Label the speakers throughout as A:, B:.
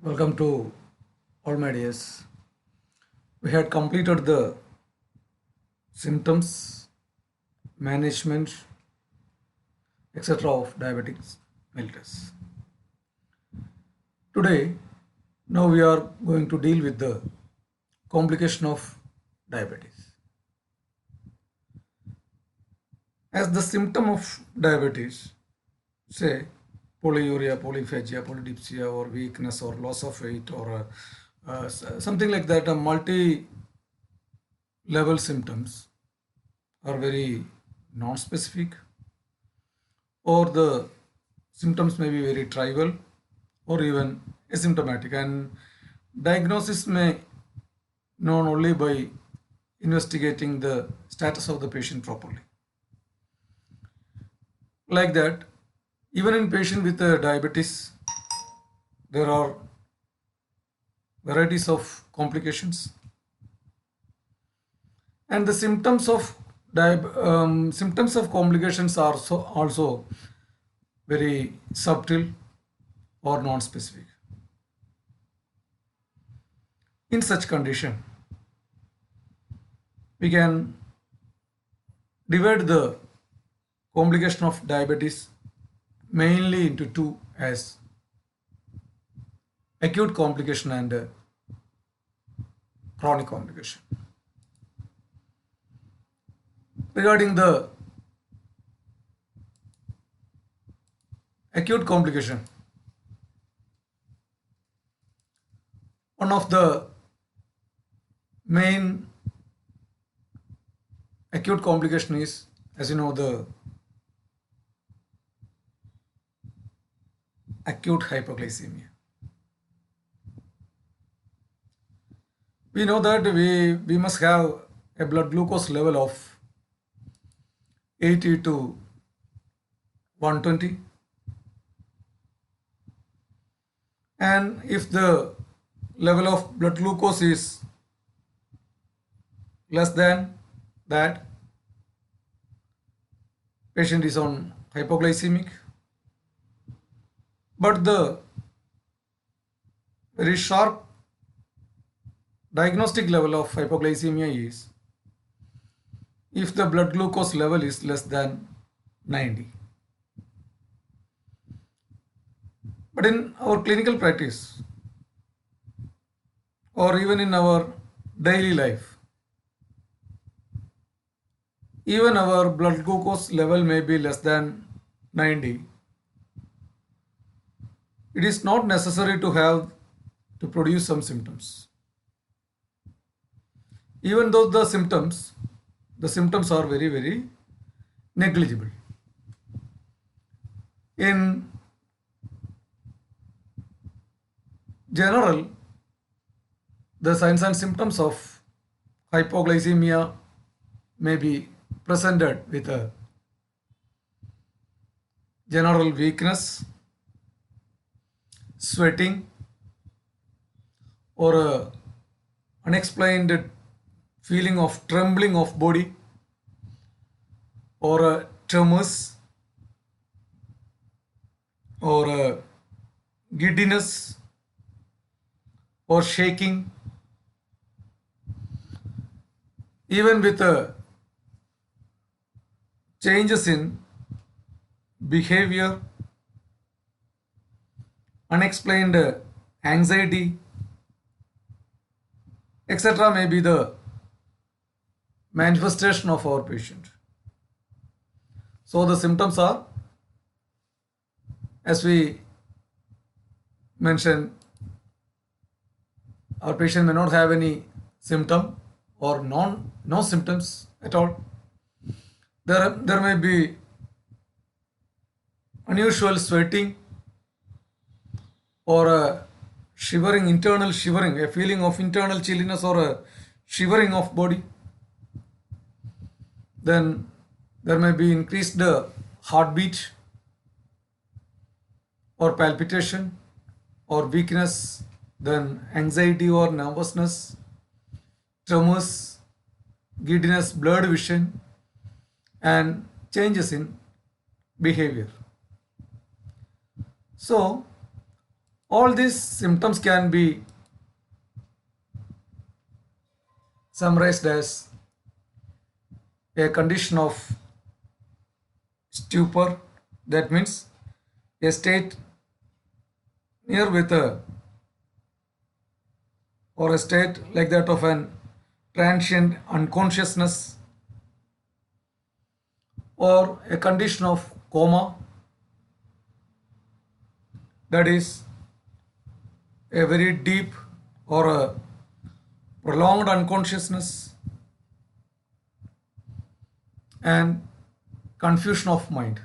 A: Welcome to all my dears. We had completed the symptoms, management, etc. of diabetics mellitus. Today, now we are going to deal with the complication of diabetes. As the symptom of diabetes, say polyuria, polyphagia, polydipsia, or weakness, or loss of weight, or something like that, a multi-level symptoms are very non-specific, or the symptoms may be very trivial or even asymptomatic, and diagnosis may known only by investigating the status of the patient properly. Like that, even in patient with diabetes, there are varieties of complications, and the symptoms of complications are also very subtle or non-specific. In such condition, we can divide the complication of diabetes mainly into two, as acute complication and chronic complication. Regarding the acute complication, one of the main acute complication is, as you know, the acute hypoglycemia. We know that we must have a blood glucose level of 80 to 120, and if the level of blood glucose is less than that, patient is on hypoglycemic. But the very sharp diagnostic level of hypoglycemia is if the blood glucose level is less than 90. But in our clinical practice, or even in our daily life, even our blood glucose level may be less than 90. It is not necessary to have to produce some symptoms. Even though the symptoms are very, very negligible. In general, the signs and symptoms of hypoglycemia may be presented with a general weakness, sweating, or a unexplained feeling of trembling of body, or a tremors, or a giddiness, or shaking, even with changes in behavior, unexplained anxiety, etc. may be the manifestation of our patient. So the symptoms are, as we mentioned, our patient may not have any symptom or no symptoms at all. There may be unusual sweating, or a shivering, internal shivering, a feeling of internal chilliness, or a shivering of body. Then there may be increased heartbeat, or palpitation, or weakness, then anxiety or nervousness, tremors, giddiness, blurred vision, and changes in behavior. So All these symptoms can be summarized as a condition of stupor, that means a state near with a or a state like that of an transient unconsciousness, or a condition of coma, that is a very deep or a prolonged unconsciousness, and confusion of mind.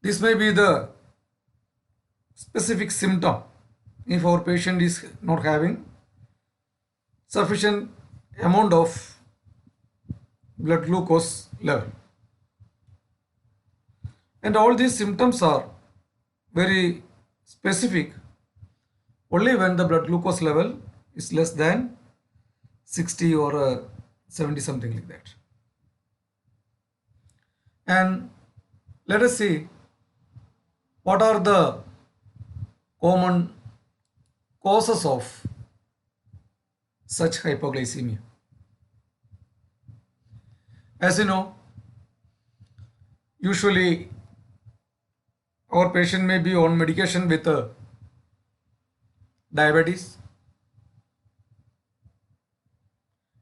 A: This may be the specific symptom if our patient is not having sufficient amount of blood glucose level. And all these symptoms are very specific only when the blood glucose level is less than 60 or 70, something like that. And let us see what are the common causes of such hypoglycemia. As you know, usually our patient may be on medication with diabetes,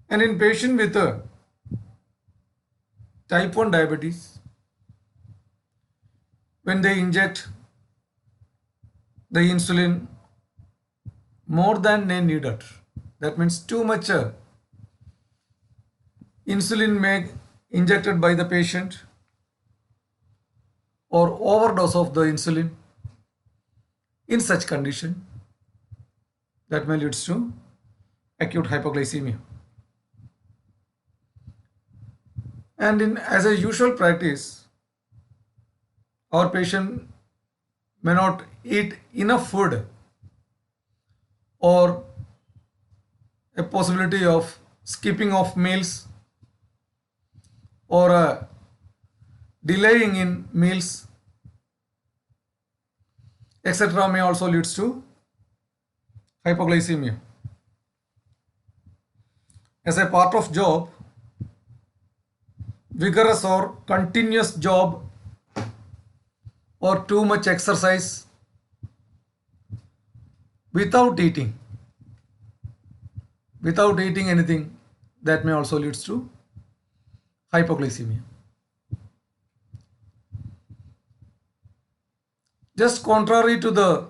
A: and in patient with type 1 diabetes, when they inject the insulin more than they needed, that means too much insulin may injected by the patient, or overdose of the insulin, in such condition that may leads to acute hypoglycemia. And in as a usual practice, our patient may not eat enough food, or a possibility of skipping of meals, or delaying in meals, etc., may also leads to hypoglycemia. As a part of job, vigorous or continuous job, or too much exercise without eating anything, that may also leads to hypoglycemia. Just contrary to the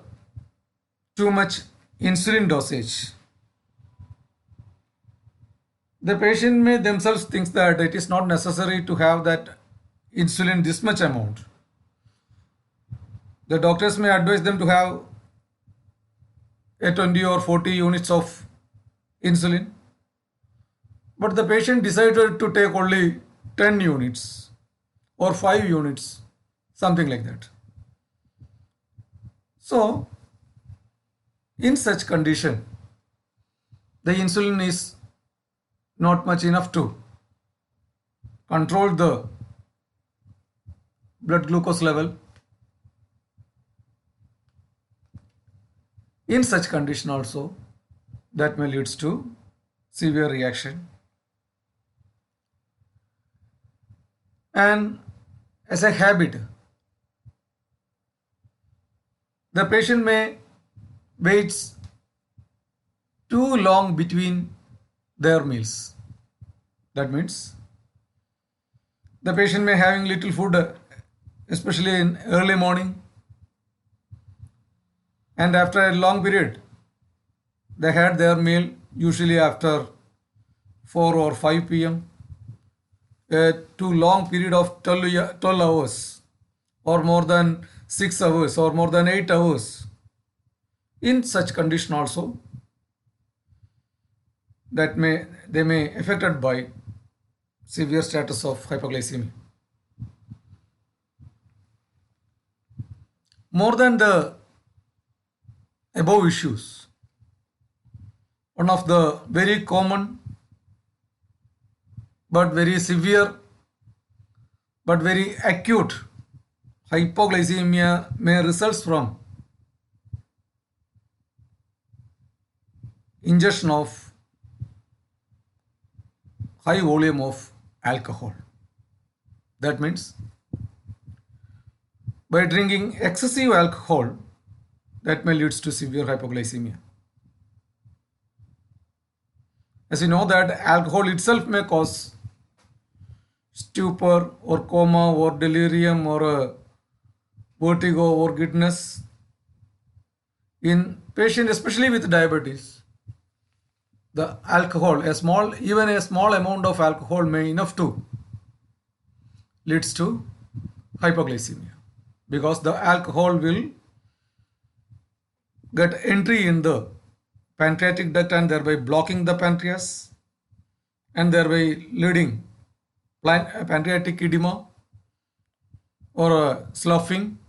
A: too much insulin dosage, the patient may themselves think that it is not necessary to have that insulin this much amount. The doctors may advise them to have a 20 or 40 units of insulin, but the patient decided to take only 10 units or 5 units, something like that. So, in such condition, the insulin is not much enough to control the blood glucose level. In such condition also, that may leads to severe reaction. And as a habit, the patient may wait too long between their meals. That means the patient may having little food, especially in early morning, and after a long period, they had their meal usually after 4 or 5 p.m. A too long period of 12 hours, or more than 6 hours, or more than 8 hours. In such condition also, that they may affected by severe status of hypoglycemia. More than the above issues, one of the very common but very severe but very acute hypoglycemia may result from ingestion of high volume of alcohol. That means by drinking excessive alcohol, that may leads to severe hypoglycemia. As you know that alcohol itself may cause stupor or coma or delirium or vertigo or giddiness in patients, especially with diabetes. The alcohol, even a small amount of alcohol may enough to leads to hypoglycemia, because the alcohol will get entry in the pancreatic duct and thereby blocking the pancreas and thereby leading pancreatic edema or sloughing,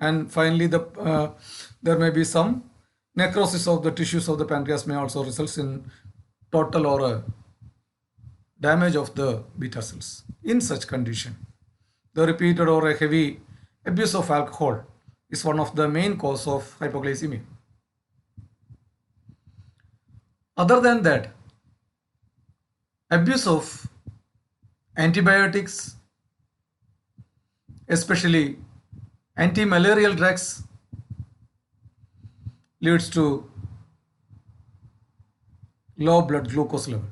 A: and finally there may be some necrosis of the tissues of the pancreas may also result in total or damage of the beta cells. In such condition, the repeated or a heavy abuse of alcohol is one of the main cause of hypoglycemia. Other than that, abuse of antibiotics, especially anti-malarial drugs, leads to low blood glucose level.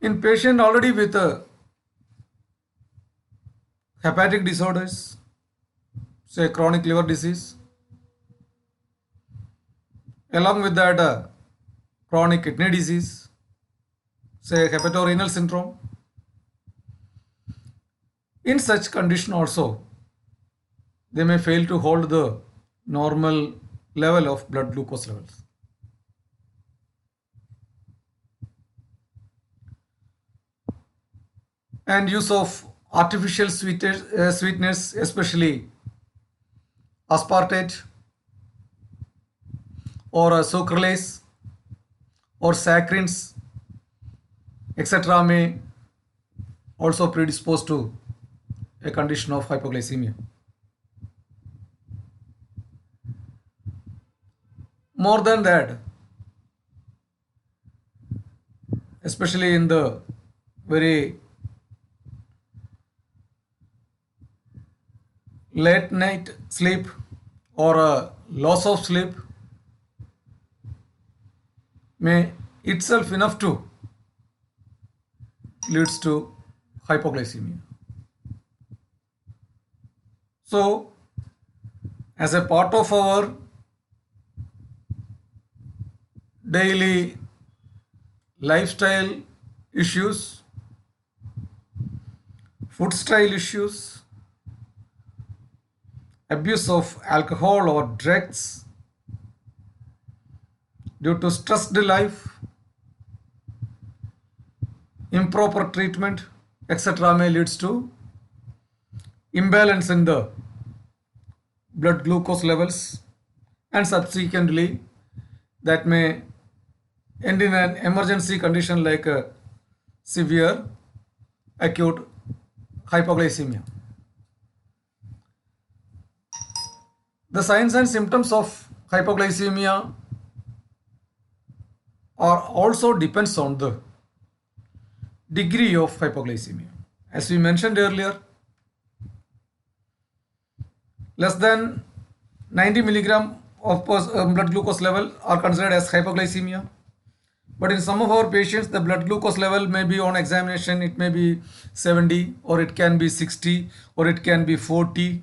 A: In patient already with hepatic disorders, say chronic liver disease, along with that chronic kidney disease, say hepatorenal syndrome, in such condition also they may fail to hold the normal level of blood glucose levels. And use of artificial sweeteners, especially aspartate or sucralose or saccharins, etc., may also predispose to a condition of hypoglycemia. More than that, especially in the very late night sleep or a loss of sleep may itself enough to leads to hypoglycemia. So, as a part of our daily lifestyle issues, food style issues, abuse of alcohol or drugs due to stressed life, improper treatment, etc., may leads to imbalance in the blood glucose levels, and subsequently that may end in an emergency condition like a severe acute hypoglycemia. The signs and symptoms of hypoglycemia are also depends on the degree of hypoglycemia. As we mentioned earlier, less than 90 milligram of blood glucose level are considered as hypoglycemia. But in some of our patients, the blood glucose level may be on examination, it may be 70 or it can be 60 or it can be 40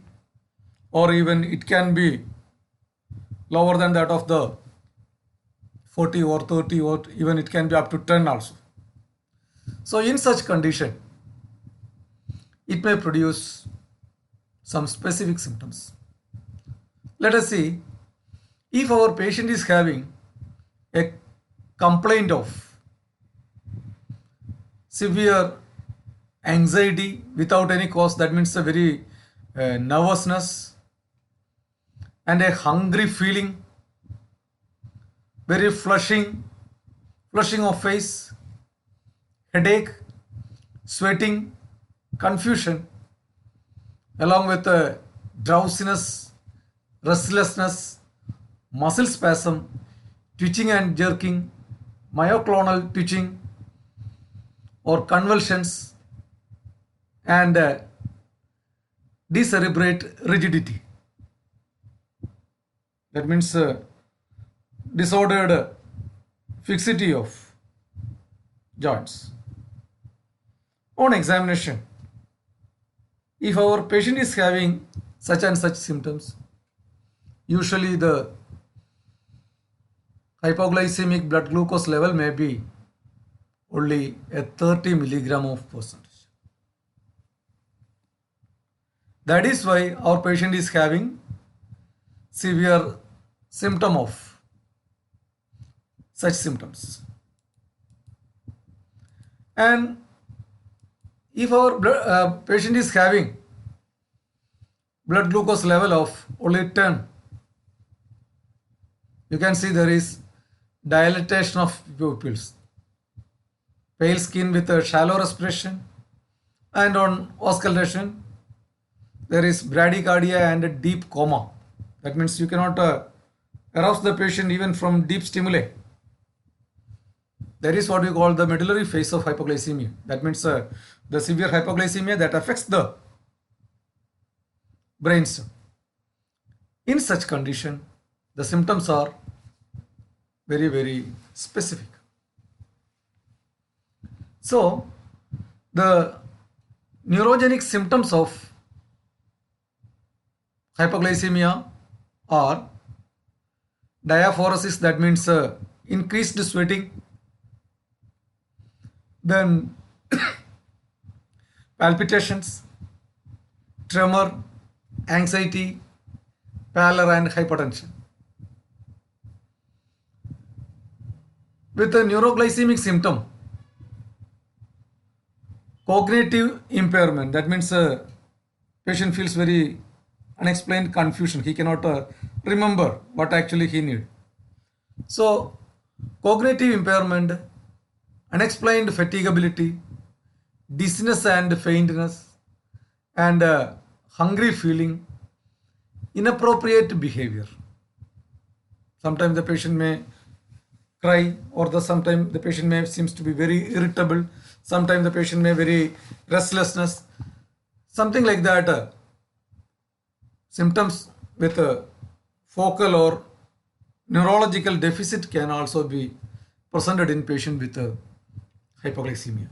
A: or even it can be lower than that of the 40 or 30 or even it can be up to 10 also. So in such condition, it may produce some specific symptoms. Let us see if our patient is having a complaint of severe anxiety without any cause, that means a very nervousness and a hungry feeling, very flushing of face, headache, sweating, confusion, along with drowsiness, restlessness, muscle spasm, twitching and jerking, myoclonal twitching or convulsions, and decerebrate rigidity. That means disordered fixity of joints. On examination, if our patient is having such and such symptoms, usually the hypoglycemic blood glucose level may be only a 30 milligram of percentage. That is why our patient is having severe symptom of such symptoms. And if our patient is having blood glucose level of only 10, you can see there is dilatation of pupils, pale skin with a shallow respiration, and on auscultation there is bradycardia and a deep coma. That means you cannot arouse the patient even from deep stimuli. That is what we call the medullary phase of hypoglycemia. That means the severe hypoglycemia that affects the brainstem. In such condition, the symptoms are very, very specific. So, the neurogenic symptoms of hypoglycemia are diaphoresis, that means increased sweating, then palpitations, tremor, anxiety, pallor, and hypertension. With a neuroglycemic symptom, cognitive impairment, that means patient feels very unexplained confusion. He cannot remember what actually he need. So, cognitive impairment, unexplained fatigability, dizziness and faintness, and hungry feeling, inappropriate behavior. Sometimes the patient may cry, or sometimes the patient may seems to be very irritable. Sometimes the patient may very restlessness, something like that. Symptoms with a focal or neurological deficit can also be presented in patient with hypoglycemia.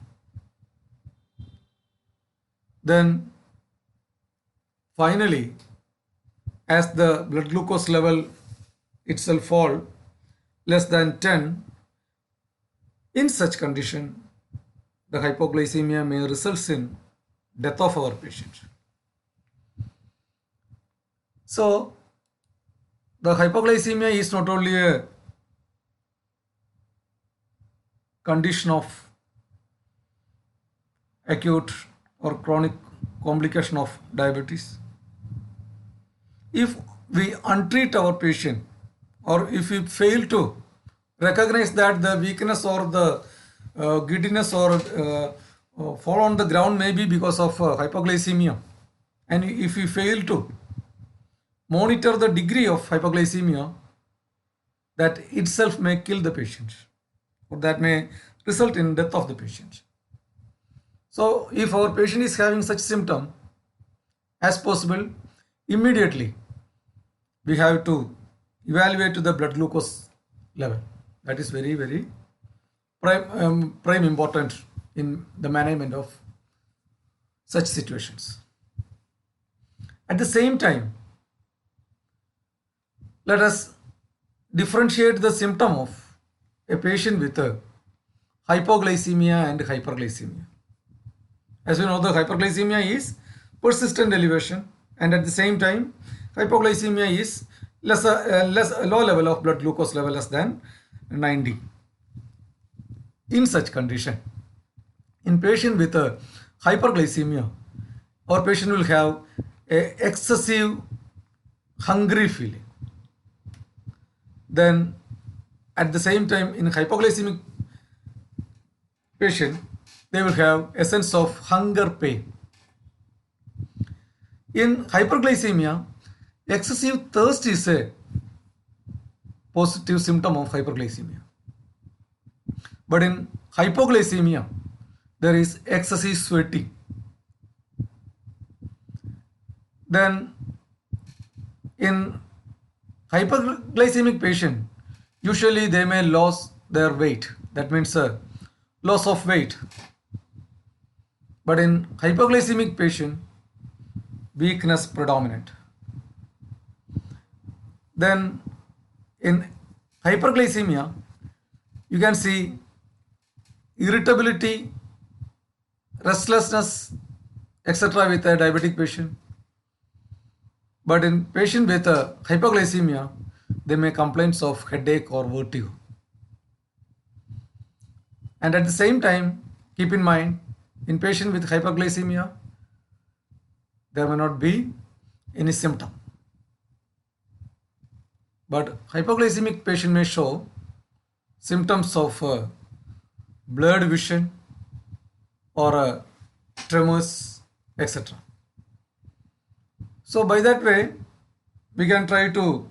A: Then finally, as the blood glucose level itself fall less than 10, in such condition, the hypoglycemia may result in death of our patient. So, the hypoglycemia is not only a condition of acute or chronic complication of diabetes. If we untreat our patient, or if we fail to recognize that the weakness or the giddiness or fall on the ground may be because of hypoglycemia, and if we fail to monitor the degree of hypoglycemia, that itself may kill the patient, or that may result in death of the patient. So if our patient is having such symptom, as possible, immediately we have to evaluate the blood glucose level. That is very, very prime important in the management of such situations. At the same time, let us differentiate the symptom of a patient with a hypoglycemia and hyperglycemia. As we know, the hyperglycemia is persistent elevation, and at the same time, hypoglycemia is low level of blood glucose level less than 90. In such condition, in patient with a hyperglycemia, our patient will have a excessive hungry feeling. Then at the same time, in hypoglycemic patient, they will have a sense of hunger pain. In hyperglycemia, excessive thirst is a positive symptom of hyperglycemia. But in hypoglycemia, there is excessive sweating. Then in hyperglycemic patient, usually they may lose their weight. That means loss of weight. But in hypoglycemic patient, weakness predominant. Then in hyperglycemia, you can see irritability, restlessness, etc. with a diabetic patient. But in patient with hypoglycemia, they may complain of headache or vertigo. And at the same time, keep in mind, in patient with hyperglycemia, there may not be any symptom. But hypoglycemic patient may show symptoms of blurred vision or tremors, etc. So by that way, we can try to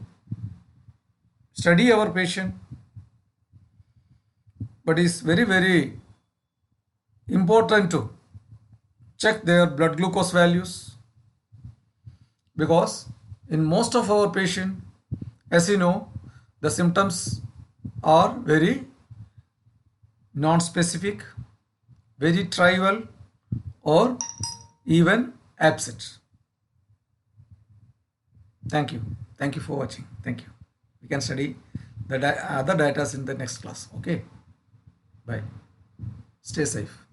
A: study our patient, but it's very, very important to check their blood glucose values, because in most of our patients, as you know, the symptoms are very non-specific, very trivial, or even absent. Thank you. Thank you for watching. Thank you. We can study the other data in the next class. Okay. Bye. Stay safe.